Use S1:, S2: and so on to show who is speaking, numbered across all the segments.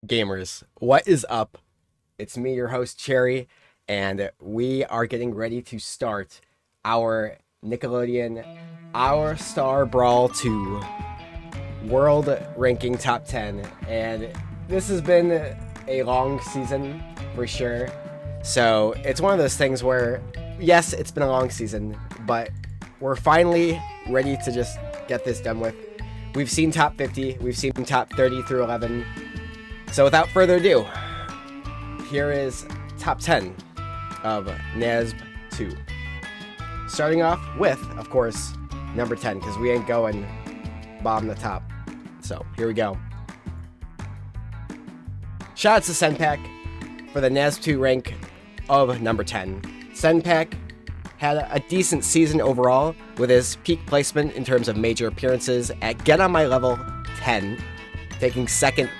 S1: Gamers, what is up? It's me, your host, Cherry, and we are getting ready to start our Nickelodeon Our Star Brawl 2 World Ranking Top 10. And this has been a long season for sure. So it's one of those things where, yes, it's been a long season, but we're finally ready to just get this done with. We've seen top 50, we've seen top 30 through 11. So without further ado, here is top 10 of NASB2. Starting off with, of course, number 10, because we ain't going bottom the top. So here we go. Shout out to Senpak for the NASB2 rank of number 10. Senpak had a decent season overall with his peak placement in terms of major appearances at Get On My Level 10, taking second,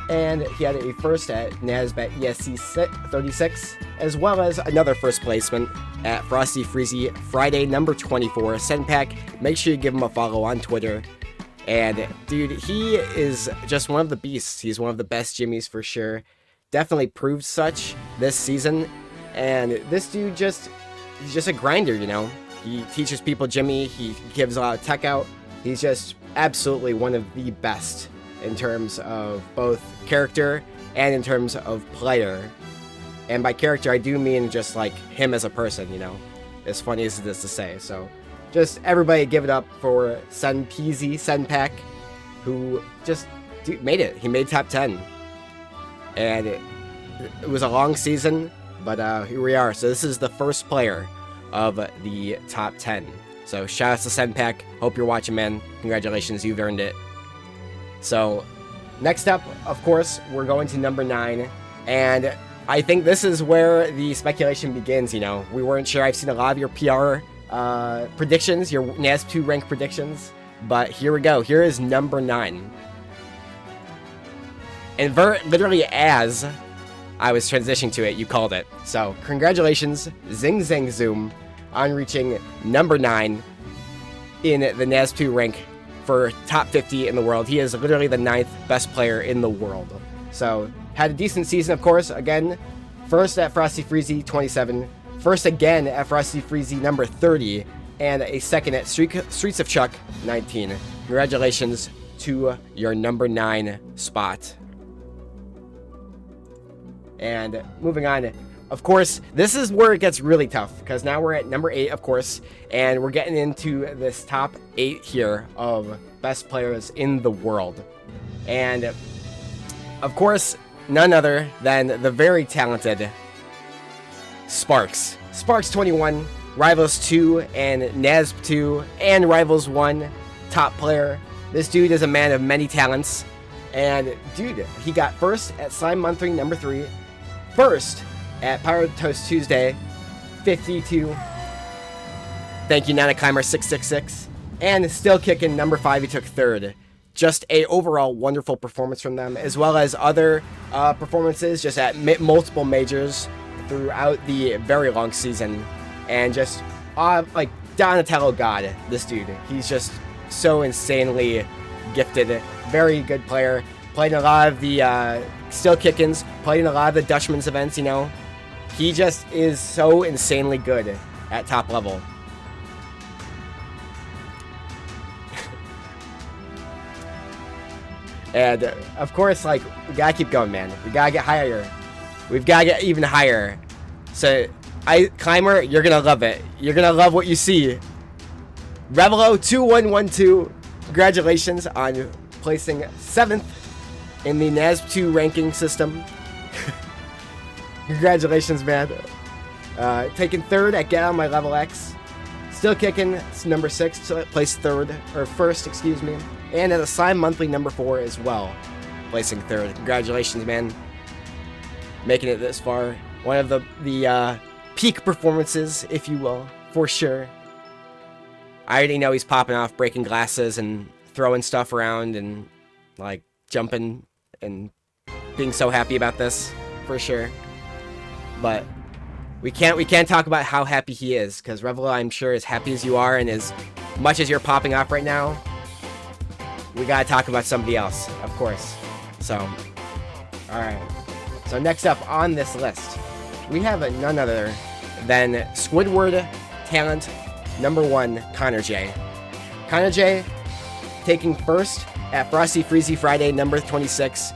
S1: and he had a first at NASB ESC 36, as well as another first placement at Frosty Freezy Friday number 24. Senpak, make sure you give him a follow on Twitter. And dude, he is just one of the beasts. He's one of the best Jimmies for sure. Definitely proved such this season. And this dude he's just a grinder, you know? He teaches people Jimmy, he gives a lot of tech out. He's just absolutely one of the best in terms of both character and in terms of player. And by character, I do mean just like him as a person, you know? As funny as it is to say. So just everybody give it up for Senpak, who just made it. He made top 10. And it was a long season, but here we are. So this is the first player of the top 10. So shout out to Senpak. Hope you're watching, man. Congratulations, you've earned it. So next up, of course, we're going to number 9. And I think this is where the speculation begins, you know. We weren't sure. I've seen a lot of your PR predictions, your NASB2 rank predictions. But here we go. Here is number 9. And literally as I was transitioning to it, you called it. So congratulations, Zing Zang Zoom, on reaching number 9 in the NASB2 rank for top 50 in the world. He is literally the 9th best player in the world. So had a decent season, of course. Again, first at Frosty Freezy 27, first again at Frosty Freezy number 30, and a second at Streets of Chuck 19. Congratulations to your number 9 spot. And moving on, of course, this is where it gets really tough, because now we're at number 8, of course, and we're getting into this top 8 here of best players in the world. And of course, none other than the very talented Sparks. Sparks 21, Rivals 2, and NASB2, and Rivals 1 top player. This dude is a man of many talents. And dude, he got first at Slime Monthly number 3, first at Pyro Toast Tuesday 52. Thank you, Nana Climber 666. And Still Kicking number 5, he took third. Just a overall wonderful performance from them, as well as other performances just at multiple majors throughout the very long season. And just like Donatello God, this dude. He's just so insanely gifted. Very good player. Played in a lot of the Still Kickins, played in a lot of the Dutchman's events, you know. He just is so insanely good at top level. And of course, like, we gotta keep going, man. We gotta get higher. We've gotta get even higher. So, Climber, you're gonna love it. You're gonna love what you see. Revel 2112, congratulations on placing 7th in the NASB2 ranking system. Congratulations, man. Taking 3rd at Get On My Level X. Still Kicking, number 6, placed 3rd, or 1st, excuse me. And at a Slime Monthly number 4 as well, placing 3rd. Congratulations, man. Making it this far. One of the peak performances, if you will, for sure. I already know he's popping off, breaking glasses and throwing stuff around and like jumping and being so happy about this, for sure. But we can't talk about how happy he is, because Revel, I'm sure, as happy as you are and as much as you're popping off right now, we gotta talk about somebody else, of course. So Alright. So next up on this list, we have none other than Squidward Talent number 1, Conor J. Conor J taking first at Frosty Freezy Friday number 26,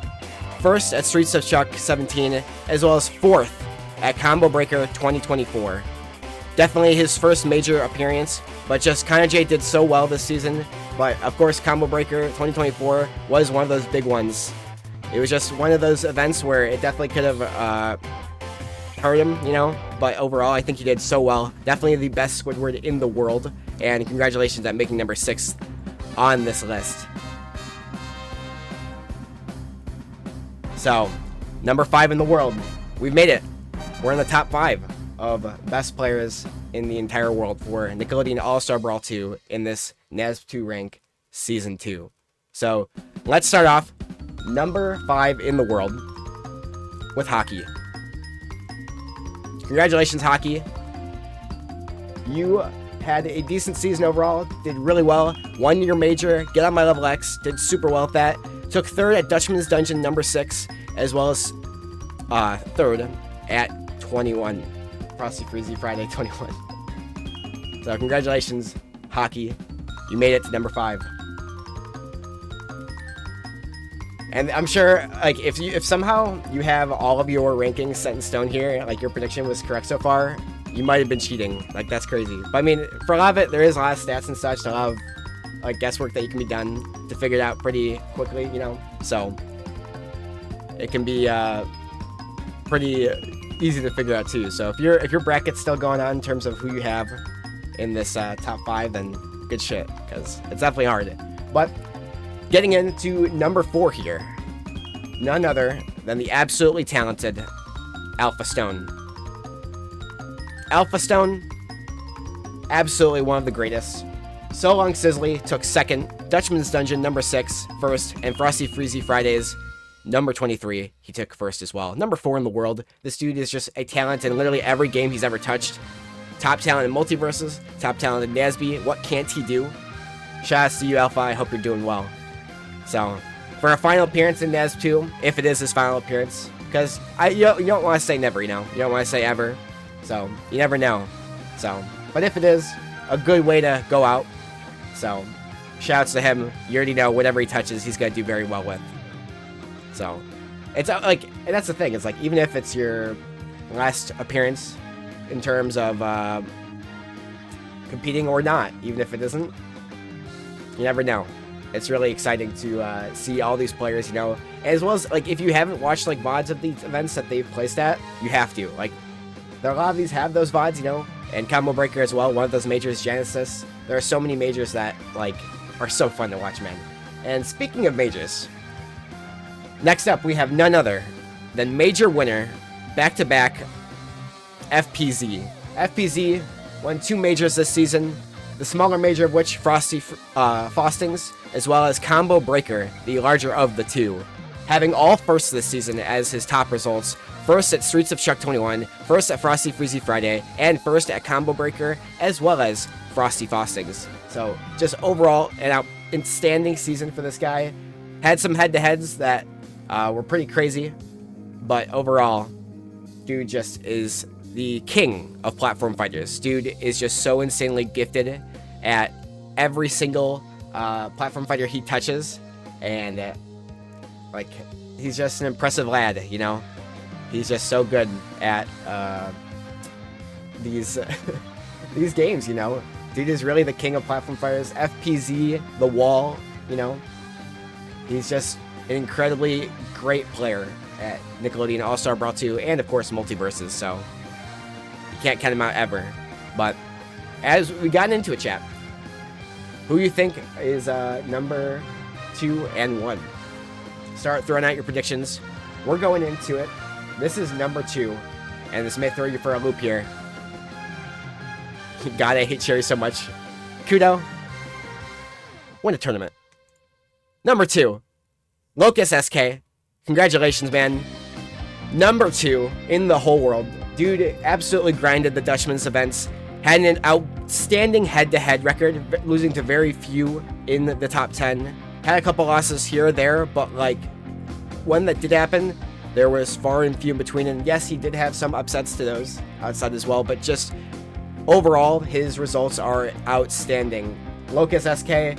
S1: first at Streets of Chuck 17, as well as fourth at Combo Breaker 2024. Definitely his first major appearance, but just Conor J did so well this season. But of course, Combo Breaker 2024 was one of those big ones. It was just one of those events where it definitely could have hurt him, you know. But overall, I think he did so well. Definitely the best Squidward in the world. And congratulations on making number 6 on this list. So, number 5 in the world. We've made it. We're in the top 5 of best players in the entire world for Nickelodeon All-Star Brawl 2 in this NASB2 rank Season 2. So, let's start off number 5 in the world with Hockey. Congratulations, Hockey. You had a decent season overall, did really well, won your major, get on my level X, did super well at that, took third at Dutchman's Dungeon number 6, as well as third at 21, Frosty Freezy Friday 21. So congratulations, Hockey, you made it to number 5. And I'm sure, like, if somehow you have all of your rankings set in stone here, like your prediction was correct so far, you might have been cheating. Like, that's crazy. But I mean, for a lot of it, there is a lot of stats and such, a lot of like guesswork that you can be done to figure it out pretty quickly, you know. So it can be pretty easy to figure out too. So if your bracket's still going on in terms of who you have in this top 5, then good shit, because it's definitely hard. But getting into number 4 here, none other than the absolutely talented Alpha Stone. Alpha Stone, absolutely one of the greatest. So Long Sizzly took second, Dutchman's Dungeon number 6 first, and Frosty Freezy Fridays number 23 he took first as well. Number 4 in the world. This dude is just a talent in literally every game he's ever touched. Top talent in Multiverses, top talent in NASB. What can't he do? Shout out to you, Alpha. I hope you're doing well. So, for a final appearance in NASB2, if it is his final appearance, because you don't want to say never, you know? You don't want to say ever. So, you never know. So, but if it is, a good way to go out. So, shouts to him. You already know whatever he touches, he's going to do very well with. So, it's like, and that's the thing. It's like, even if it's your last appearance in terms of competing or not, even if it isn't, you never know. It's really exciting to see all these players, you know, as well as, like, if you haven't watched, like, VODs of these events that they've placed at, you have to. Like, a lot of these have those VODs, you know, and Combo Breaker as well, one of those majors, Genesis. There are so many majors that, like, are so fun to watch, man. And speaking of majors, next up, we have none other than major winner, back-to-back, FPZ. FPZ won 2 majors this season, the smaller major of which, Frosty Faustings, as well as Combo Breaker, the larger of the two. Having all firsts this season as his top results, first at Streets of Chuck 21, first at Frosty Freezy Friday, and first at Combo Breaker, as well as Frosty Faustings. So, just overall, an outstanding season for this guy. Had some head-to-heads that were pretty crazy, but overall, dude just is the king of platform fighters. Dude is just so insanely gifted at every single platform fighter he touches, and like, he's just an impressive lad, you know. He's just so good at these these games, you know. Dude is really the king of platform fighters. FPZ, The Wall, you know. He's just an incredibly great player at Nickelodeon All-Star Brawl 2, and of course Multiverses, so you can't count him out ever. But as we got into it, chat, who you think is number 2 and 1? Start throwing out your predictions. We're going into it. This is number 2, and this may throw you for a loop here. God, I hate Cherry so much. Kudo, win a tournament. Number 2, Locus SK. Congratulations, man. Number 2 in the whole world. Dude absolutely grinded the Dutchman's events. Had an outstanding head-to-head record, losing to very few in the top 10. Had a couple losses here or there, but, like, one that did happen, there was far and few in between. And yes, he did have some upsets to those outside as well, but just overall, his results are outstanding. Locus SK,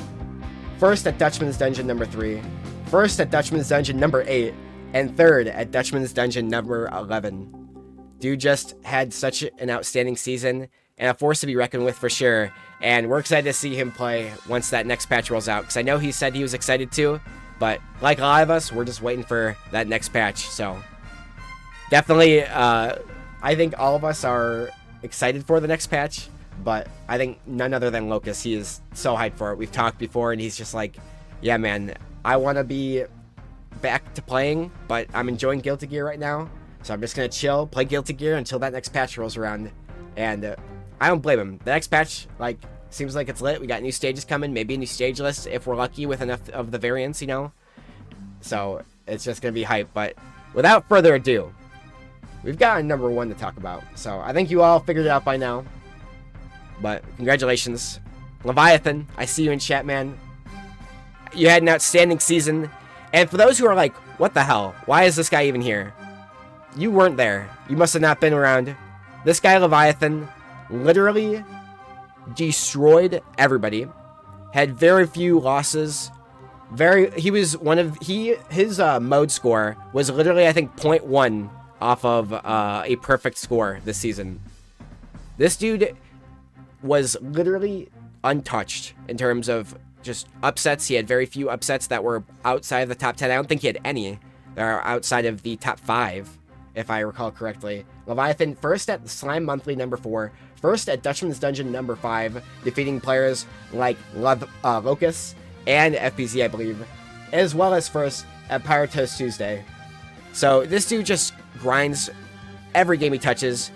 S1: first at Dutchman's Dungeon number 3, first at Dutchman's Dungeon number 8, and third at Dutchman's Dungeon number 11. Dude just had such an outstanding season and a force to be reckoned with for sure. And we're excited to see him play once that next patch rolls out, because I know he said he was excited to, but like a lot of us, we're just waiting for that next patch. So definitely, I think all of us are excited for the next patch, but I think none other than Locus. He is so hyped for it. We've talked before, and he's just like, yeah, man, I want to be back to playing, but I'm enjoying Guilty Gear right now, so I'm just going to chill, play Guilty Gear until that next patch rolls around. And I don't blame him. The next patch, like, seems like it's lit. We got new stages coming, maybe a new stage list if we're lucky with enough of the variants, you know? So it's just going to be hype. But without further ado, we've got a number 1 to talk about. So I think you all figured it out by now. But congratulations. Leviathan, I see you in chat, man. You had an outstanding season. And for those who are like, what the hell? Why is this guy even here? You weren't there. You must have not been around. This guy, Leviathan, literally destroyed everybody. Had very few losses. His mode score was literally, I think, 0.1 off of a perfect score this season. This dude was literally untouched in terms of just upsets. He had very few upsets that were outside of the top 10. I don't think he had any that are outside of the top 5, if I recall correctly. Leviathan, first at Slime Monthly number 4, first at Dutchman's Dungeon number 5, defeating players like Locus and FBZ, I believe, as well as first at Pirate Toast Tuesday. So this dude just grinds every game he touches.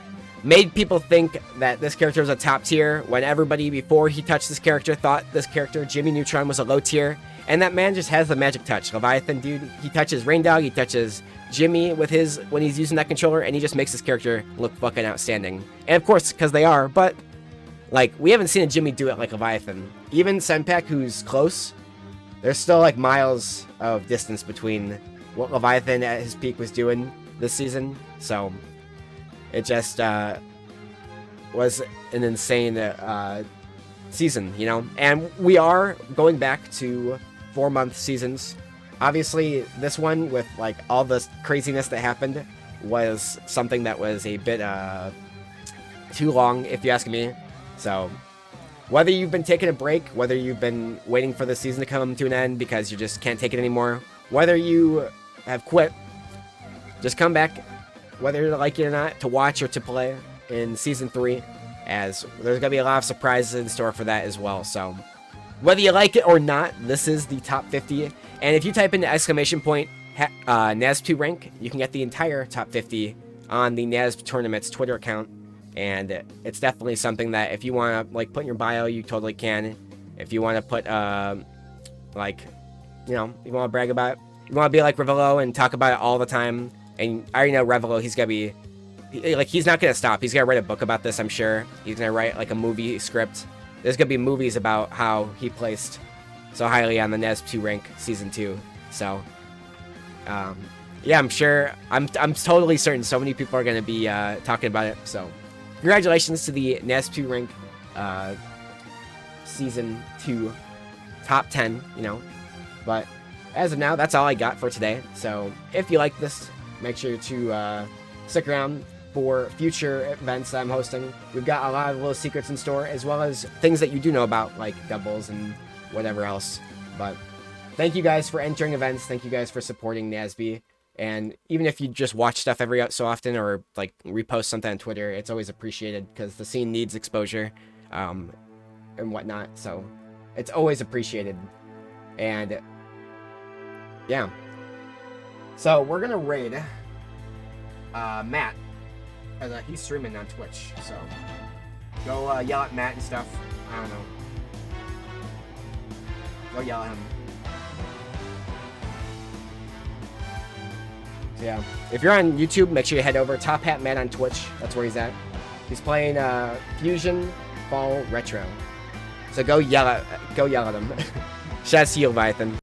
S1: Made people think that this character was a top tier when everybody before he touched this character thought this character, Jimmy Neutron, was a low tier. And that man just has the magic touch. Leviathan, dude, he touches Rain Dog, he touches Jimmy with his, when he's using that controller, and he just makes this character look fucking outstanding. And of course, because they are, but like, we haven't seen a Jimmy do it like Leviathan. Even Senpak, who's close, there's still like miles of distance between what Leviathan at his peak was doing this season. So it just was an insane season, you know? And we are going back to 4-month seasons. Obviously, this one, with like all the craziness that happened, was something that was a bit too long, if you ask me. So whether you've been taking a break, whether you've been waiting for the season to come to an end because you just can't take it anymore, whether you have quit, just come back, whether you like it or not, to watch or to play in Season 3, as there's going to be a lot of surprises in store for that as well. So whether you like it or not, this is the top 50. And if you type in NASB2 rank, you can get the entire top 50 on the NASB Tournament's Twitter account. And it's definitely something that if you want to like put in your bio, you totally can. If you want to put, like, you know, you want to brag about it, you want to be like Revel and talk about it all the time. And I already know Revel, he's going to be, like, he's not going to stop. He's going to write a book about this, I'm sure. He's going to write, like, a movie script. There's going to be movies about how he placed so highly on the NASB2 rank Season 2. So, yeah, I'm sure, I'm totally certain so many people are going to be talking about it. So, congratulations to the NASB2 rank Season 2 top 10, you know. But as of now, that's all I got for today. So, if you like this, make sure to stick around for future events that I'm hosting. We've got a lot of little secrets in store, as well as things that you do know about, like doubles and whatever else. But thank you guys for entering events. Thank you guys for supporting NASB. And even if you just watch stuff every so often, or like repost something on Twitter, it's always appreciated, because the scene needs exposure and whatnot. So it's always appreciated. And yeah. So we're going to raid Matt. And he's streaming on Twitch, so go yell at Matt and stuff. I don't know. Go yell at him. So yeah, if you're on YouTube, make sure you head over Top Hat Matt on Twitch. That's where he's at. He's playing Fusion Fall Retro. So go yell at him. Shout out to you, Leviathan.